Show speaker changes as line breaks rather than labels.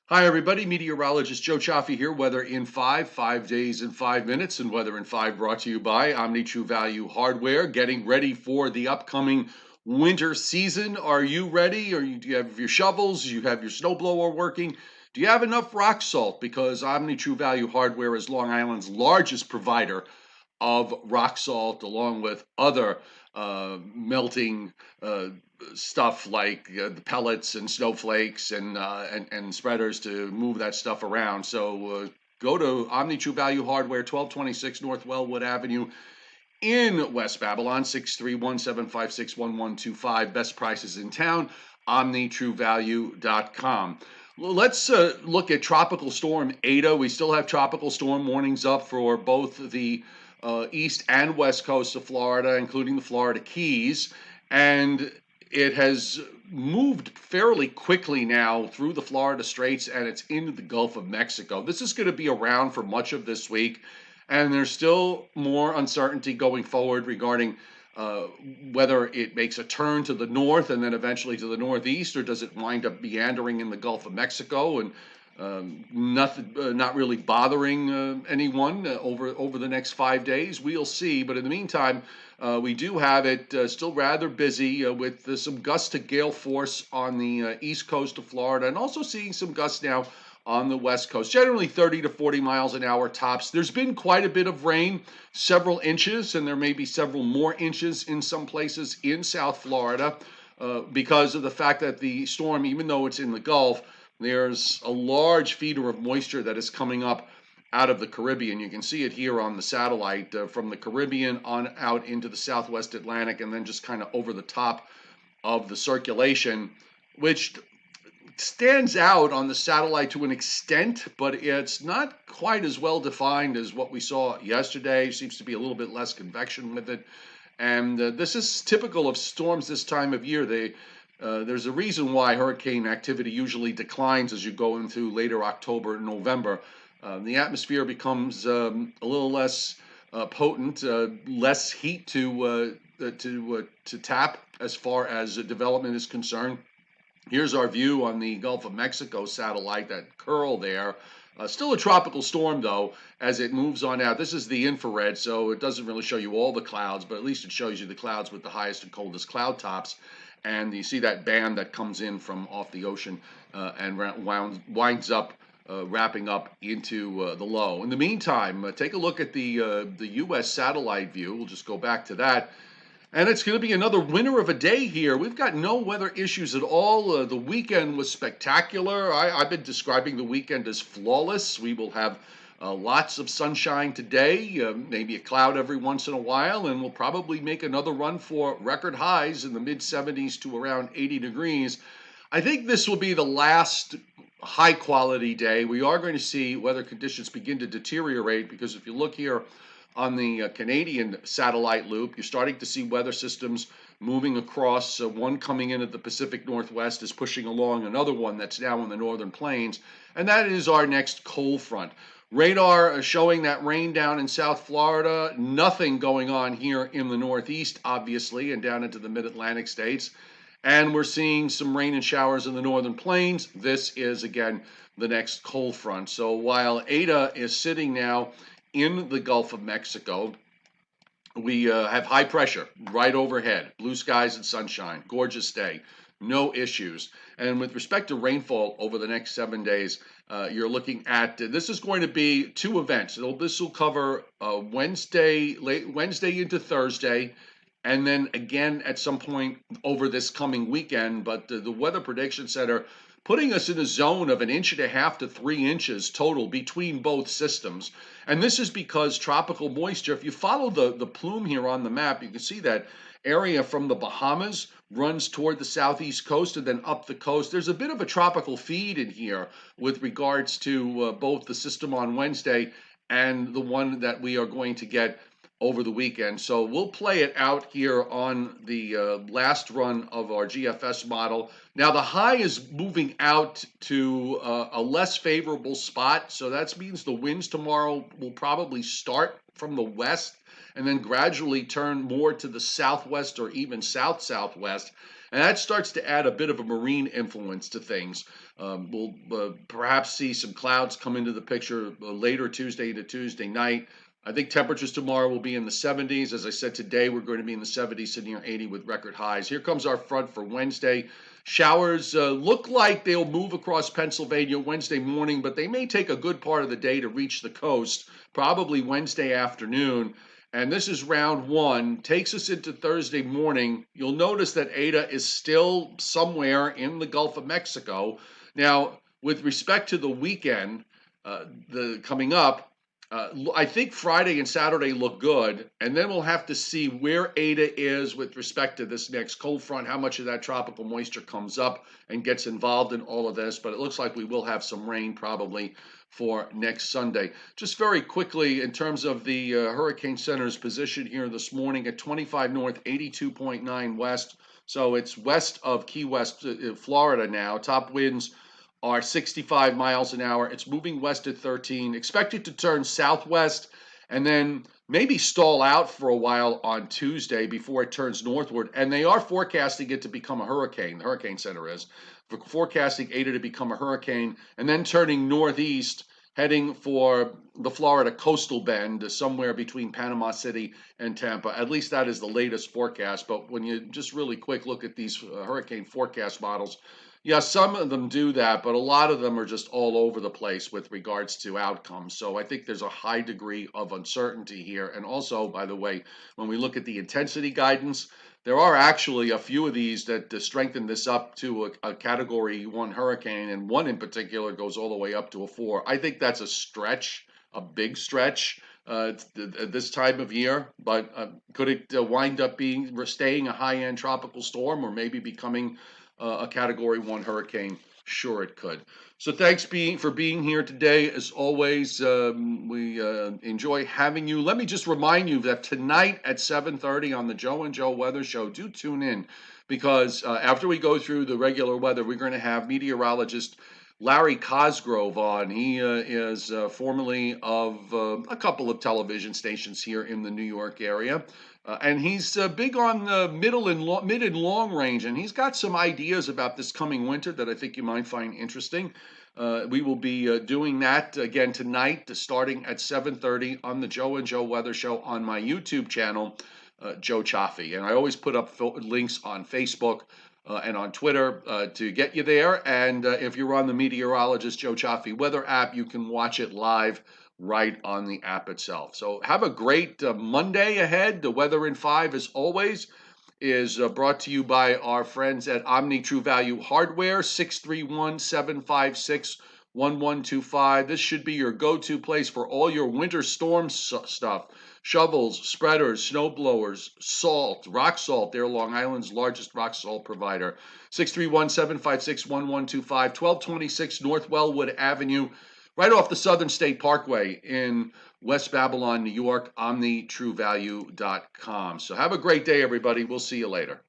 Hi, everybody. Meteorologist Joe Cioffi here. Weather in 5 days in 5 minutes, and Weather in 5 brought to you by Omni True Value Hardware. Getting ready for the upcoming winter season. Are you ready? Do you have your shovels? Do you have your snowblower working? Do you have enough rock salt? Because Omni True Value Hardware is Long Island's largest provider of rock salt, along with other melting stuff like the pellets and snowflakes and spreaders to move that stuff around. So go to Omni True Value Hardware, 1226 North Wellwood Avenue in West Babylon, 631-756-1125. Best prices in town, omnitruevalue.com. Let's look at Tropical Storm Eta. We still have tropical storm warnings up for both the east and west coast of Florida, including the Florida Keys. And it has moved fairly quickly now through the Florida Straits, and it's into the Gulf of Mexico. This is going to be around for much of this week, and there's still more uncertainty going forward regarding uh, whether it makes a turn to the north and then eventually to the northeast, or does it wind up meandering in the Gulf of Mexico and nothing, not really bothering anyone over the next 5 days. We'll see. But in the meantime, we do have it still rather busy with some gusts to gale force on the east coast of Florida, and also seeing some gusts now on the west coast, generally 30 to 40 miles an hour tops. There's been quite a bit of rain, several inches, and there may be several more inches in some places in South Florida because of the fact that the storm, even though it's in the Gulf, there's a large feeder of moisture that is coming up out of the Caribbean. You can see it here on the satellite from the Caribbean on out into the Southwest Atlantic, and then just kind of over the top of the circulation, which stands out on the satellite to an extent, but it's not quite as well defined as what we saw yesterday. Seems to be a little bit less convection with it. And this is typical of storms this time of year. There's a reason why hurricane activity usually declines as you go into later October and November. The atmosphere becomes a little less potent, less heat to tap as far as development is concerned. Here's our view on the Gulf of Mexico satellite, that curl there. Still a tropical storm, though, as it moves on out. This is the infrared, so it doesn't really show you all the clouds, but at least it shows you the clouds with the highest and coldest cloud tops. And you see that band that comes in from off the ocean and winds up wrapping up into the low. In the meantime, take a look at the U.S. satellite view. We'll just go back to that. And it's going to be another winner of a day here. We've got no weather issues at all. The weekend was spectacular. I've been describing the weekend as flawless. We will have lots of sunshine today, maybe a cloud every once in a while, and we'll probably make another run for record highs in the mid 70s to around 80 degrees. I think this will be the last high quality day. We are going to see weather conditions begin to deteriorate because if you look here on the Canadian satellite loop, you're starting to see weather systems moving across. One coming in at the Pacific Northwest is pushing along another one that's now in the northern plains, and that is our next cold front. Radar showing that rain down in South Florida, nothing going on here in the Northeast, obviously, and down into the mid-Atlantic states. And we're seeing some rain and showers in the northern plains. This is, again, the next cold front. So while Eta is sitting now in the Gulf of Mexico, we have high pressure right overhead, blue skies and sunshine, gorgeous day, no issues. And with respect to rainfall over the next 7 days, you're looking at this is going to be two events. This will cover late Wednesday into Thursday, and then again at some point over this coming weekend. But the Weather Prediction Center putting us in a zone of 1.5 to 3 inches total between both systems. And this is because tropical moisture, if you follow the plume here on the map, you can see that area from the Bahamas runs toward the southeast coast and then up the coast. There's a bit of a tropical feed in here with regards to both the system on Wednesday and the one that we are going to get over the weekend. So we'll play it out here on the last run of our GFS model. Now the high is moving out to a less favorable spot. So that means the winds tomorrow will probably start from the west and then gradually turn more to the southwest or even south-southwest. And that starts to add a bit of a marine influence to things. We'll perhaps see some clouds come into the picture later Tuesday to Tuesday night. I think temperatures tomorrow will be in the 70s. As I said, today we're going to be in the 70s to near 80 with record highs. Here comes our front for Wednesday. Showers look like they'll move across Pennsylvania Wednesday morning, but they may take a good part of the day to reach the coast, probably Wednesday afternoon. And this is round one, takes us into Thursday morning. You'll notice that Eta is still somewhere in the Gulf of Mexico. Now, with respect to the weekend, the coming up, I think Friday and Saturday look good, and then we'll have to see where Eta is with respect to this next cold front, how much of that tropical moisture comes up and gets involved in all of this. But it looks like we will have some rain probably for next Sunday. Just very quickly, in terms of the Hurricane Center's position here this morning at 25 north, 82.9 west. So it's west of Key West, Florida now. Top winds are 65 miles an hour. It's moving west at 13. Expected to turn southwest and then maybe stall out for a while on Tuesday before it turns northward. And they are forecasting it to become a hurricane. The Hurricane Center is forecasting Eta to become a hurricane and then turning northeast, heading for the Florida coastal bend, somewhere between Panama City and Tampa. At least that is the latest forecast. But when you just really quick look at these hurricane forecast models, yeah, some of them do that, but a lot of them are just all over the place with regards to outcomes. So I think there's a high degree of uncertainty here. And also, by the way, when we look at the intensity guidance, there are actually a few of these that strengthen this up to a Category 1 hurricane, and one in particular goes all the way up to a 4. I think that's a stretch, a big stretch this time of year, but could it wind up staying a high-end tropical storm or maybe becoming a Category 1 hurricane? Sure, it could. So thanks for being here today. As always, we enjoy having you. Let me just remind you that tonight at 7:30 on the Joe and Joe Weather Show, do tune in, because after we go through the regular weather, we're going to have meteorologist Larry Cosgrove on. He is formerly of a couple of television stations here in the New York area. And he's big on the mid and long range, and he's got some ideas about this coming winter that I think you might find interesting. We will be doing that again tonight, starting at 7:30 on the Joe and Joe Weather Show on my YouTube channel, Joe Cioffi. And I always put up links on Facebook and on Twitter to get you there. And if you're on the Meteorologist Joe Cioffi weather app, you can watch it live right on the app itself. So have a great Monday ahead. The Weather in 5, as always, is brought to you by our friends at Omni True Value Hardware, 631-756-1125. This should be your go-to place for all your winter storm stuff. Shovels, spreaders, snow blowers, salt, rock salt. They're Long Island's largest rock salt provider. 631-756-1125, 1226 North Wellwood Avenue, right off the Southern State Parkway in West Babylon, New York, OmniTrueValue.com. So have a great day, everybody. We'll see you later.